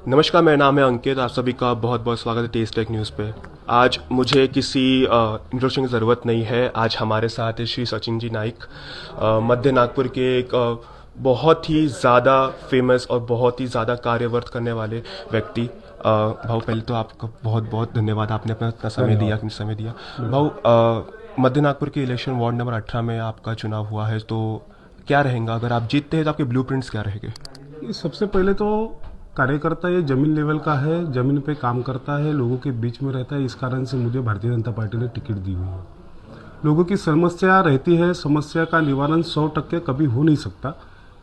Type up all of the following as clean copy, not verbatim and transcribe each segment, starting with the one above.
नमस्कार, मेरा नाम है अंकित। आप सभी का बहुत बहुत स्वागत है टेस्ट टेक न्यूज़ पे। आज मुझे किसी इंट्रोडक्शन की ज़रूरत नहीं है। आज हमारे साथ है श्री सचिन जी नाइक, मध्य नागपुर के एक बहुत ही ज़्यादा फेमस और बहुत ही ज़्यादा कार्यवर्त करने वाले व्यक्ति। भाऊ, पहले तो आपका बहुत बहुत धन्यवाद, आपने अपना इतना समय दिया। भाऊ, मध्य नागपुर के इलेक्शन वार्ड नंबर 18 में आपका चुनाव हुआ है, तो क्या रहेगा अगर आप जीतते हैं तो आपके ब्लूप्रिंट्स क्या रहेंगे? सबसे पहले तो कार्यकर्ता ये जमीन लेवल का है, जमीन पे काम करता है, लोगों के बीच में रहता है। इस कारण से मुझे भारतीय जनता पार्टी ने टिकट दी हुई है। लोगों की समस्या रहती है, समस्या का निवारण 100% कभी हो नहीं सकता।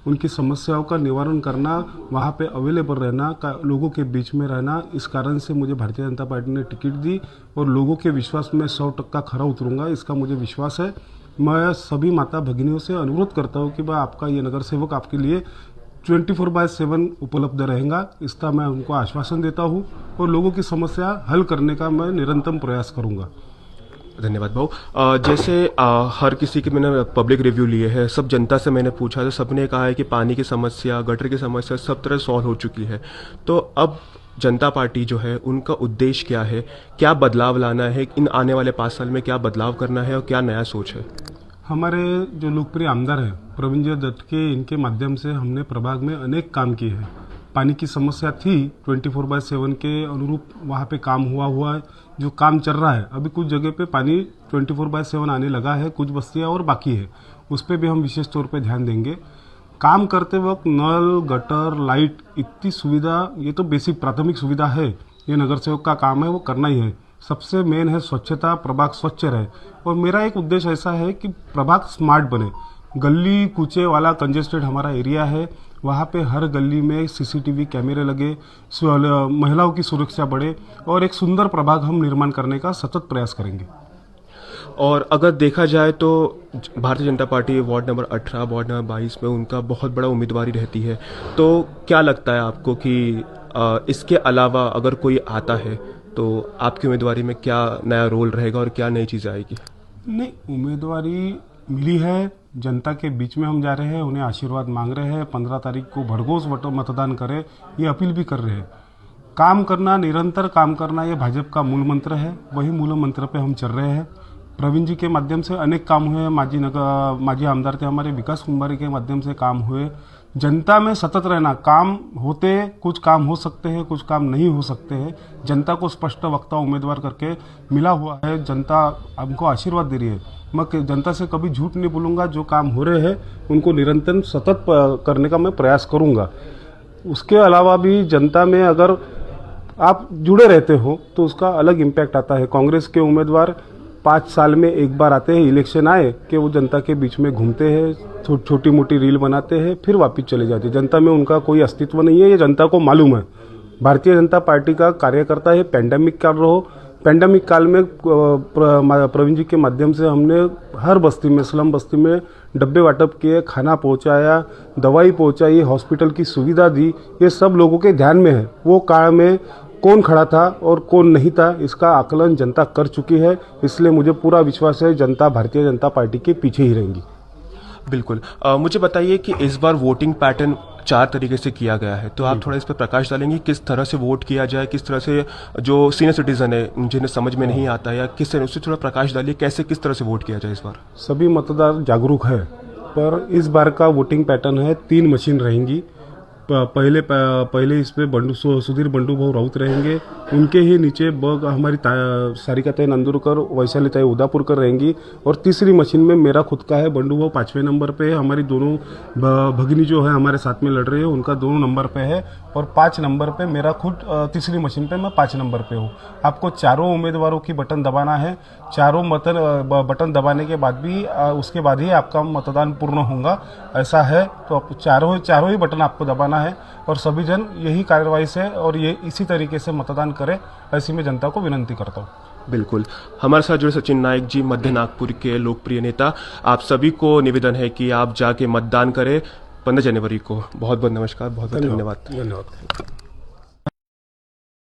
उनकी समस्याओं का निवारण करना, वहाँ पे अवेलेबल रहना, लोगों के बीच में रहना, इस कारण से मुझे भारतीय जनता पार्टी ने टिकट दी और लोगों के विश्वास में 100% खरा उतरूंगा, इसका मुझे विश्वास है। मैं सभी माता भगिनियों से अनुरोध करता हूँ कि भाई आपका ये नगर सेवक आपके लिए 24/7 उपलब्ध रहेगा, इसका मैं उनको आश्वासन देता हूँ और लोगों की समस्या हल करने का मैं निरंतर प्रयास करूँगा। धन्यवाद भाऊ। जैसे हर किसी के मैंने पब्लिक रिव्यू लिए हैं, सब जनता से मैंने पूछा तो सबने कहा है कि पानी की समस्या, गटर की समस्या सब तरह सॉल्व हो चुकी है। तो अब जनता पार्टी जो है, उनका उद्देश्य क्या है, क्या बदलाव लाना है, इन आने वाले 5 साल में क्या बदलाव करना है और क्या नया सोच है? हमारे जो लोकप्रिय आमदार हैं प्रवीण दत्त के, इनके माध्यम से हमने प्रभाग में अनेक काम किए हैं। पानी की समस्या थी, 24/7 के अनुरूप वहाँ पे काम हुआ है, जो काम चल रहा है। अभी कुछ जगह पे पानी 24/7 आने लगा है, कुछ बस्तियाँ और बाकी है, उस पर भी हम विशेष तौर पे ध्यान देंगे। काम करते वक्त नल, गटर, लाइट, इतनी सुविधा, ये तो बेसिक प्राथमिक सुविधा है, ये नगर सेवक का काम है, वो करना ही है। सबसे मेन है स्वच्छता, प्रभाग स्वच्छ रहे। और मेरा एक उद्देश्य ऐसा है कि प्रभाग स्मार्ट बने। गली कूचे वाला कंजेस्टेड हमारा एरिया है, वहाँ पे हर गली में सीसीटीवी कैमरे लगे, महिलाओं की सुरक्षा बढ़े और एक सुंदर प्रभाग हम निर्माण करने का सतत प्रयास करेंगे। और अगर देखा जाए तो Bharatiya Janata party ward number 18, ward number 22 में उनका बहुत बड़ा उम्मीदवारी रहती है, तो क्या लगता है आपको कि इसके अलावा अगर कोई आता है तो आपकी उम्मीदवारी में क्या नया रोल रहेगा और क्या नई चीज़ें आएगी? नहीं, उम्मीदवारी मिली है, जनता के बीच में हम जा रहे हैं, उन्हें आशीर्वाद मांग रहे हैं। 15 तारीख को भरघोस मतदान करें, ये अपील भी कर रहे हैं। काम करना, निरंतर काम करना, ये भाजपा का मूल मंत्र है, वही मूल मंत्र पे हम चल रहे हैं। प्रवीण जी के माध्यम से अनेक काम हुए, माजी आमदार थे हमारे विकास कुंभारी के माध्यम से काम हुए। जनता में सतत रहना, काम होते, कुछ काम हो सकते हैं, कुछ काम नहीं हो सकते हैं। जनता को स्पष्ट वक्ता उम्मीदवार करके मिला हुआ है, जनता हमको आशीर्वाद दे रही है। मैं जनता से कभी झूठ नहीं बोलूँगा, जो काम हो रहे हैं उनको निरंतर सतत करने का मैं प्रयास करूँगा। उसके अलावा भी जनता में अगर आप जुड़े रहते हो तो उसका अलग इम्पैक्ट आता है। कांग्रेस के उम्मीदवार 5 साल में एक बार आते हैं, इलेक्शन आए कि वो जनता के बीच में घूमते हैं, छोटी मोटी रील बनाते हैं, फिर वापस चले जाते हैं। जनता में उनका कोई अस्तित्व नहीं है, ये जनता को मालूम है। भारतीय जनता पार्टी का कार्यकर्ता है, पैंडेमिक काल रहो, पैंडेमिक काल में प्रवीण जी के माध्यम से हमने हर बस्ती में, स्लम बस्ती में डब्बे वाटप किए, खाना पहुंचाया, दवाई पहुंचाई, हॉस्पिटल की सुविधा दी, ये सब लोगों के ध्यान में है। वो काल में कौन खड़ा था और कौन नहीं था, इसका आकलन जनता कर चुकी है। इसलिए मुझे पूरा विश्वास है जनता भारतीय जनता पार्टी के पीछे ही रहेंगी। बिल्कुल। मुझे बताइए कि इस बार वोटिंग पैटर्न 4 तरीके से किया गया है, तो आप थोड़ा इस पर प्रकाश डालेंगे किस तरह से वोट किया जाए, किस तरह से जो सीनियर सिटीजन है जिन्हें समझ में नहीं आता या किस तरह, उससे थोड़ा प्रकाश डालिए, कैसे किस तरह से वोट किया जाए इस बार? सभी मतदार जागरूक है, पर इस बार का वोटिंग पैटर्न है, 3 मशीन रहेंगी। पहले इस पे सुधीर बंडू भाऊ राउत रहेंगे, उनके ही नीचे हमारी सारिकाताई नंदुरकर, वैशालीताई उदापुरकर रहेंगी और तीसरी मशीन में मेरा खुद का है, बंडू भाऊ 5वें नंबर पे है। हमारी दोनों भगिनी जो है हमारे साथ में लड़ रही है, उनका 2 नंबर पे है और 5 नंबर पे मेरा खुद, तीसरी मशीन पे मैं 5 नंबर पे हूँ। आपको चारों उम्मीदवारों की बटन दबाना है, चारों बटन दबाने के बाद भी उसके बाद ही आपका मतदान पूर्ण होगा। ऐसा है तो आप चारों ही बटन आपको दबाना है और सभी जन यही कार्यवाही से और ये इसी तरीके से मतदान करें, ऐसी मैं जनता को विनंती करता हूँ। बिल्कुल। हमारे साथ जुड़े सचिन नाइक जी, मध्य नागपुर के लोकप्रिय नेता। आप सभी को निवेदन है कि आप जाके मतदान करें 15 जनवरी को। बहुत बहुत नमस्कार, बहुत बहुत धन्यवाद।